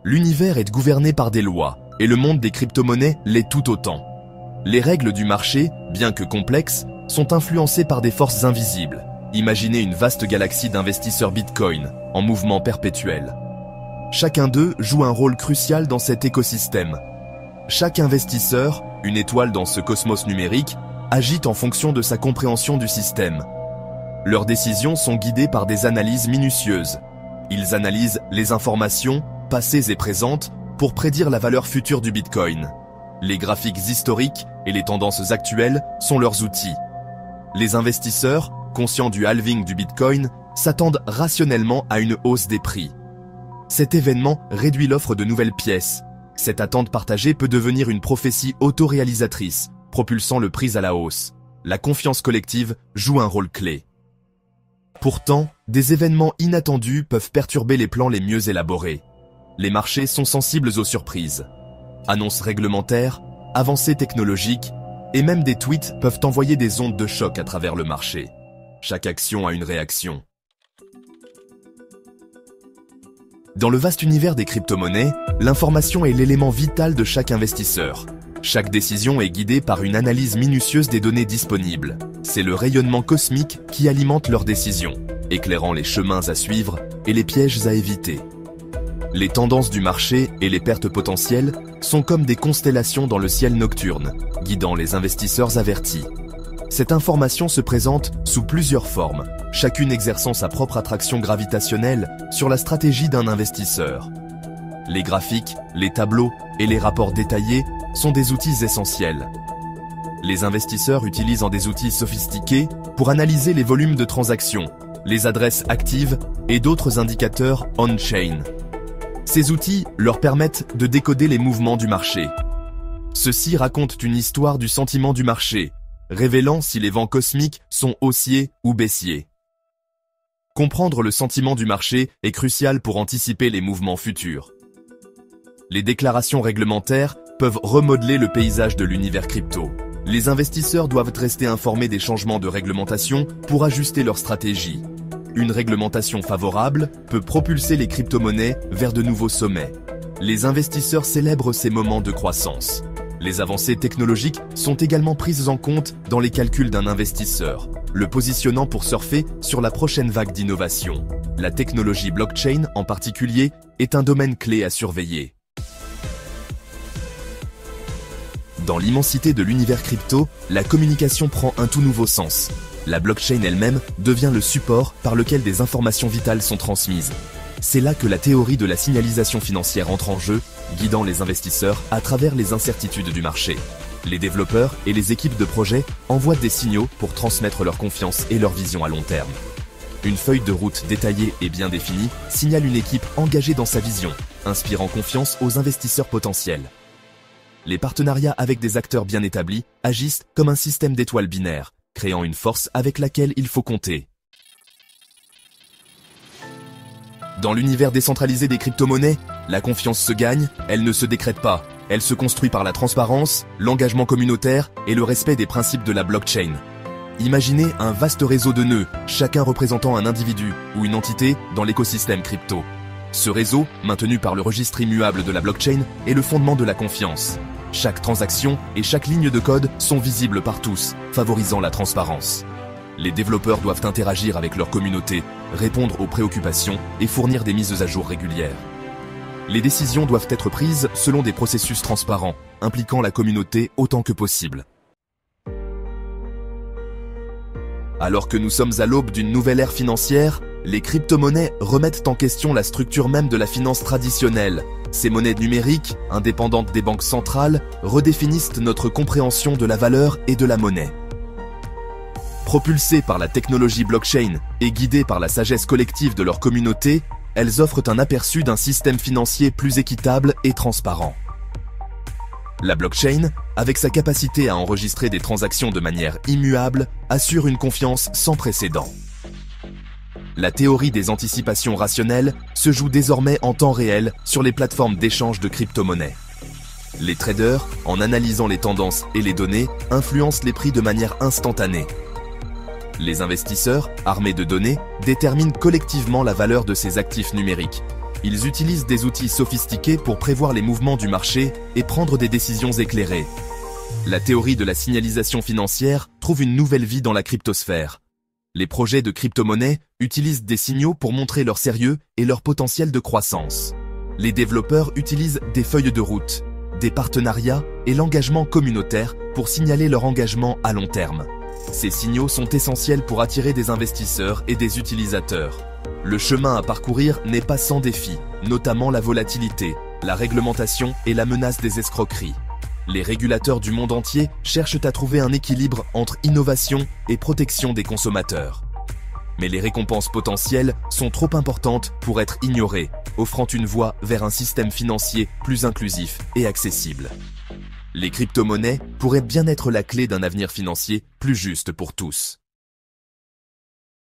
L'univers est gouverné par des lois, et le monde des crypto-monnaies l'est tout autant. Les règles du marché, bien que complexes, sont influencées par des forces invisibles. Imaginez une vaste galaxie d'investisseurs Bitcoin, en mouvement perpétuel. Chacun d'eux joue un rôle crucial dans cet écosystème. Chaque investisseur, une étoile dans ce cosmos numérique, agit en fonction de sa compréhension du système. Leurs décisions sont guidées par des analyses minutieuses. Ils analysent les informations, passées et présentes, pour prédire la valeur future du Bitcoin. Les graphiques historiques et les tendances actuelles sont leurs outils. Les investisseurs, conscients du halving du Bitcoin, s'attendent rationnellement à une hausse des prix. Cet événement réduit l'offre de nouvelles pièces. Cette attente partagée peut devenir une prophétie autoréalisatrice, propulsant le prix à la hausse. La confiance collective joue un rôle clé. Pourtant, des événements inattendus peuvent perturber les plans les mieux élaborés. Les marchés sont sensibles aux surprises. Annonces réglementaires, avancées technologiques et même des tweets peuvent envoyer des ondes de choc à travers le marché. Chaque action a une réaction. Dans le vaste univers des crypto-monnaies, l'information est l'élément vital de chaque investisseur. Chaque décision est guidée par une analyse minutieuse des données disponibles. C'est le rayonnement cosmique qui alimente leurs décisions, éclairant les chemins à suivre et les pièges à éviter. Les tendances du marché et les pertes potentielles sont comme des constellations dans le ciel nocturne, guidant les investisseurs avertis. Cette information se présente sous plusieurs formes, chacune exerçant sa propre attraction gravitationnelle sur la stratégie d'un investisseur. Les graphiques, les tableaux et les rapports détaillés sont des outils essentiels. Les investisseurs utilisent des outils sophistiqués pour analyser les volumes de transactions, les adresses actives et d'autres indicateurs on-chain. Ces outils leur permettent de décoder les mouvements du marché. Ceux-ci racontent une histoire du sentiment du marché, révélant si les vents cosmiques sont haussiers ou baissiers. Comprendre le sentiment du marché est crucial pour anticiper les mouvements futurs. Les déclarations réglementaires peuvent remodeler le paysage de l'univers crypto. Les investisseurs doivent rester informés des changements de réglementation pour ajuster leur stratégie. Une réglementation favorable peut propulser les crypto-monnaies vers de nouveaux sommets. Les investisseurs célèbrent ces moments de croissance. Les avancées technologiques sont également prises en compte dans les calculs d'un investisseur, le positionnant pour surfer sur la prochaine vague d'innovation. La technologie blockchain, en particulier, est un domaine clé à surveiller. Dans l'immensité de l'univers crypto, la communication prend un tout nouveau sens. La blockchain elle-même devient le support par lequel des informations vitales sont transmises. C'est là que la théorie de la signalisation financière entre en jeu, guidant les investisseurs à travers les incertitudes du marché. Les développeurs et les équipes de projet envoient des signaux pour transmettre leur confiance et leur vision à long terme. Une feuille de route détaillée et bien définie signale une équipe engagée dans sa vision, inspirant confiance aux investisseurs potentiels. Les partenariats avec des acteurs bien établis agissent comme un système d'étoiles binaires, créant une force avec laquelle il faut compter. Dans l'univers décentralisé des crypto-monnaies, la confiance se gagne, elle ne se décrète pas. Elle se construit par la transparence, l'engagement communautaire et le respect des principes de la blockchain. Imaginez un vaste réseau de nœuds, chacun représentant un individu ou une entité dans l'écosystème crypto. Ce réseau, maintenu par le registre immuable de la blockchain, est le fondement de la confiance. Chaque transaction et chaque ligne de code sont visibles par tous, favorisant la transparence. Les développeurs doivent interagir avec leur communauté, répondre aux préoccupations et fournir des mises à jour régulières. Les décisions doivent être prises selon des processus transparents, impliquant la communauté autant que possible. Alors que nous sommes à l'aube d'une nouvelle ère financière, les crypto-monnaies remettent en question la structure même de la finance traditionnelle. Ces monnaies numériques, indépendantes des banques centrales, redéfinissent notre compréhension de la valeur et de la monnaie. Propulsées par la technologie blockchain et guidées par la sagesse collective de leur communauté, elles offrent un aperçu d'un système financier plus équitable et transparent. La blockchain, avec sa capacité à enregistrer des transactions de manière immuable, assure une confiance sans précédent. La théorie des anticipations rationnelles se joue désormais en temps réel sur les plateformes d'échange de crypto-monnaies. Les traders, en analysant les tendances et les données, influencent les prix de manière instantanée. Les investisseurs, armés de données, déterminent collectivement la valeur de ces actifs numériques. Ils utilisent des outils sophistiqués pour prévoir les mouvements du marché et prendre des décisions éclairées. La théorie de la signalisation financière trouve une nouvelle vie dans la cryptosphère. Les projets de crypto-monnaies utilisent des signaux pour montrer leur sérieux et leur potentiel de croissance. Les développeurs utilisent des feuilles de route, des partenariats et l'engagement communautaire pour signaler leur engagement à long terme. Ces signaux sont essentiels pour attirer des investisseurs et des utilisateurs. Le chemin à parcourir n'est pas sans défis, notamment la volatilité, la réglementation et la menace des escroqueries. Les régulateurs du monde entier cherchent à trouver un équilibre entre innovation et protection des consommateurs. Mais les récompenses potentielles sont trop importantes pour être ignorées, offrant une voie vers un système financier plus inclusif et accessible. Les crypto-monnaies pourraient bien être la clé d'un avenir financier plus juste pour tous.